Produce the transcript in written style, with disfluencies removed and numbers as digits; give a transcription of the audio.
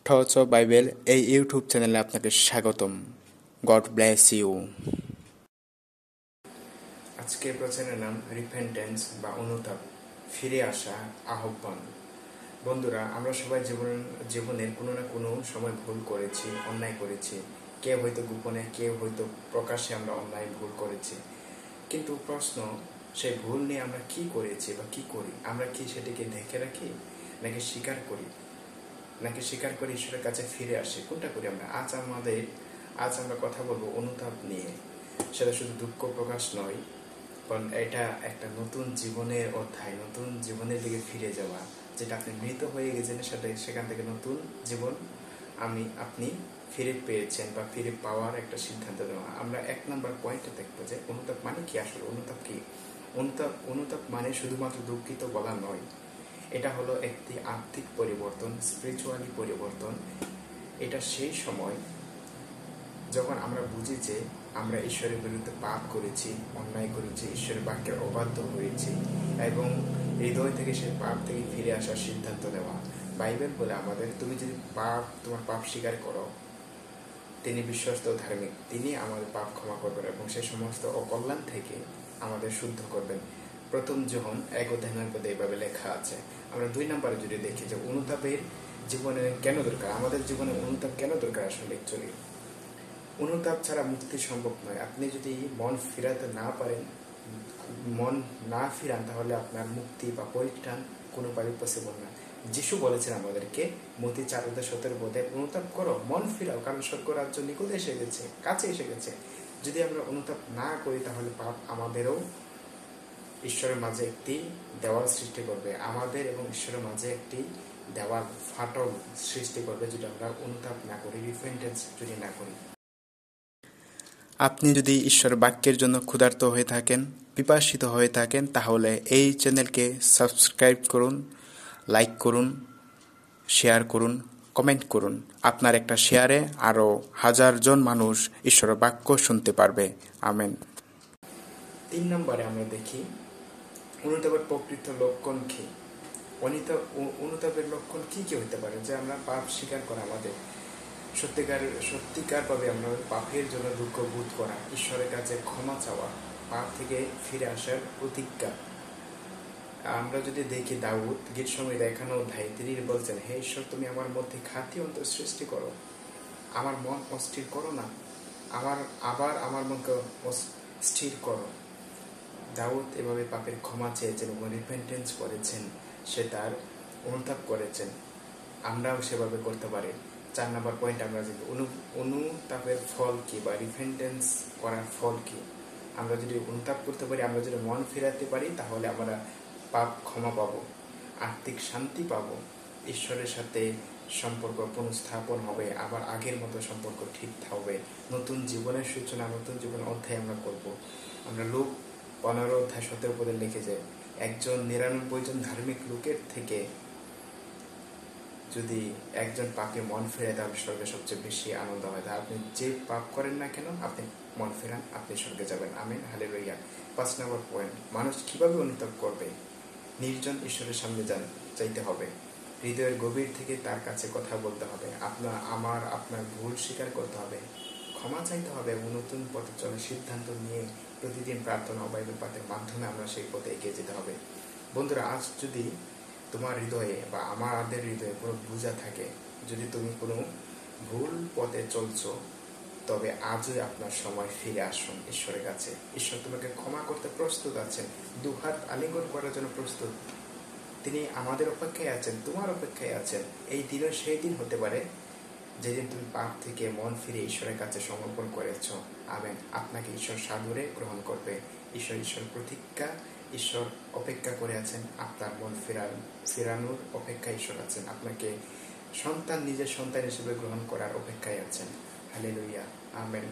Thoughts of Bible এই YouTube চ্যানেলে আপনাকে স্বাগতম। God bless you. আজকের প্রচারের নাম রিপেন্টেন্স বা অনুতাপ, ফিরে আসা, আহ্বান। বন্ধুরা, আমরা সবাই জীবনের কোনো না কোনো সময় ভুল করেছি, অন্যায় করেছি। কেউ হয়তো গোপনে, কেউ হয়তো প্রকাশ্যে আমরা অন্যায় ভুল করেছি। কিন্তু প্রশ্ন, সেই ভুল নিয়ে আমরা কি করেছি বা কি করি? আমরা কি সেটিকে ঢেকে রাখি, নাকি স্বীকার করি, নাকি স্বীকার করে ঈশ্বরের কাছে ফিরে আসে? কোনটা করি আমরা? আজ আমরা কথা বলবো অনুতাপ নিয়ে। সেটা শুধু দুঃখ প্রকাশ নয়, কারণ এটা একটা নতুন জীবনের অধ্যায়, নতুন জীবনের দিকে ফিরে যাওয়া। যেটা আপনি মৃত হয়ে গেছেন, সেখান থেকে নতুন জীবন আপনি ফিরে পেয়েছেন বা ফিরে পাওয়ার একটা সিদ্ধান্ত নেওয়া। আমরা 1 নম্বর পয়েন্টে দেখবো যে অনুতাপ মানে কি। আসলে অনুতাপ কি? অনুতাপ মানে শুধুমাত্র দুঃখিত বলা নয়, এটা হলো একটি আত্মিক পরিবর্তন, স্পিরিচুয়ালি পরিবর্তন। এটা সেই সময় যখন আমরা বুঝি যে আমরা ঈশ্বরের বিরুদ্ধে পাপ করেছি, অন্যায় করেছি, ঈশ্বরের বাক্যের অবাধ্য হয়েছি, এবং হৃদয় থেকে সেই পাপ থেকে ফিরে আসার সিদ্ধান্ত নেওয়া। বাইবেল বলে আমাদের, তুমি যদি তোমার পাপ স্বীকার করো, তিনি বিশ্বস্ত ধার্মিক, তিনি আমাদের পাপ ক্ষমা করবেন এবং সেই সমস্ত অকল্যাণ থেকে আমাদের শুদ্ধ করবেন। 1 যোহন 1:9 এইভাবে লেখা আছে। আমরা 2 নম্বরে যদি দেখি যে অনুতাপের জীবনে কেন দরকার, আমাদের জীবনে অনুতাপ কেন দরকার। আসলে অ্যাকচুয়ালি অনুতাপ ছাড়া মুক্তি সম্ভব নয়। আপনি যদি মন ফিরাতে না পারেন, মন না ফিরান, তাহলে আপনার মুক্তি বা পরিত্রাণ কোনোভাবে পসিবল না। যিশু বলেছেন আমাদেরকে মতি 4:17 অনুতাপ করো, মন ফিরাও, কারণ স্বর্গ রাজ্য নিকটে এসে গেছে, কাছে এসে গেছে। যদি আমরা অনুতাপ না করি, তাহলে পাপ আমাদেরও ঈশ্বরের মাঝে একটি দেওয়াল সৃষ্টি করবে, আমাদের এবং ঈশ্বরের মাঝে একটি দেওয়াল, ফাটল সৃষ্টি করবে, যদি আমরা অনুতাপ না করি, রিপেন্টেন্স যদি না করি। আপনি যদি ঈশ্বর বাক্যের জন্য ক্ষুধার্ত হয়ে থাকেন, পিপাসিত হয়ে থাকেন, তাহলে এই চ্যানেলকে সাবস্ক্রাইব করুন, লাইক করুন, শেয়ার করুন, কমেন্ট করুন। আপনার একটা শেয়ারে আরও 1000 জন মানুষ ঈশ্বরের বাক্য শুনতে পারবে। আমেন। 3 নম্বরে আমরা দেখি অনুতাপের প্রকৃত লক্ষণ কি। অনুতাপের লক্ষণ কি কি হতে পারে? যে আমরা পাপ স্বীকার করা, আমাদের সত্যিকারভাবে আমরা পাপের জন্য দুঃখ বোধ করা, ঈশ্বরের কাছে ক্ষমা চাওয়া, পাপ থেকে ফিরে আসার প্রতিজ্ঞা। আমরা যদি দেখি দাউদ গীত সংহিতা 51 অধ্যায়ে তিনি বলছেন, হে ঈশ্বর, তুমি আমার মধ্যে খাঁটি অন্তর সৃষ্টি করো, আমার মন অস্থির করো না, আমার মনকে স্থির করো। দাউদ এভাবে পাপের ক্ষমা চেয়েছেন এবং রিপেন্টেন্স করেছেন, সে তার অনুতাপ করেছেন। আমরাও সেভাবে করতে পারি। 4 নম্বর পয়েন্ট আমরা যদি অনুতাপের ফল কি বা রিপেন্টেন্স করার ফল কি। আমরা যদি অনুতাপ করতে পারি, আমরা যদি মন ফেরাতে পারি, তাহলে আমরা পাপ ক্ষমা পাবো, আত্মিক শান্তি পাবো, ঈশ্বরের সাথে সম্পর্ক পুনঃস্থাপন হবে, আবার আগের মতো সম্পর্ক ঠিক থাকবে, নতুন জীবনের সূচনা, নতুন জীবনের অধ্যায় আমরা করব। আমরা লূক 15:17 লিখে যে একজন 99 জন ধার্মিক লোকের থেকে যদি একজন পাপে মন ফেরে, তাহলে স্বর্গে সবচেয়ে বেশি আনন্দ হয়। তা আপনি যে পাপ করেন না কেন, আপনি মন ফেরান, আপনি স্বর্গে যাবেন। Amen, hallelujah. 5 নম্বর পয়েন্ট, মানুষ কিভাবে অনুতাপ করবে। নির্জন ঈশ্বরের সামনে চাইতে হবে, হৃদয়ের গভীর থেকে তার কাছে কথা বলতে হবে, আপনার ভুল স্বীকার করতে হবে, ক্ষমা চাইতে হবে এবং নতুন পথে চলার সিদ্ধান্ত নিয়ে প্রতিদিন প্রার্থনা ও বাইবেল পাঠের মাধ্যমে আমরা সেই পথে এগিয়ে যেতে হবে। বন্ধুরা, আজ যদি তোমার হৃদয়ে বা আমাদের হৃদয়ে কোনো বোঝা থাকে, যদি তুমি কোনো ভুল পথে চলছো, তবে আজই আপনার সময়, ফিরে আসুন ঈশ্বরের কাছে। ঈশ্বর তোমাকে ক্ষমা করতে প্রস্তুত আছেন, 2 হাত আলিঙ্গন করার জন্য প্রস্তুত। তিনি আমাদের অপেক্ষায় আছেন, তোমার অপেক্ষায় আছেন। এই দিনও সেই দিন হতে পারে যেদিন তুমি পাপ থেকে মন ফিরে ঈশ্বরের কাছে সমর্পণ করেছ। আমেন। আপনাকে ঈশ্বর সাদরে গ্রহণ করবে। ঈশ্বর প্রতিজ্ঞা, ঈশ্বর অপেক্ষা করে আছেন, আপনার মন ফেরানোর অপেক্ষায় ঈশ্বর আছেন, আপনাকে নিজের সন্তান হিসেবে গ্রহণ করার অপেক্ষায় আছেন। Hallelujah, amen.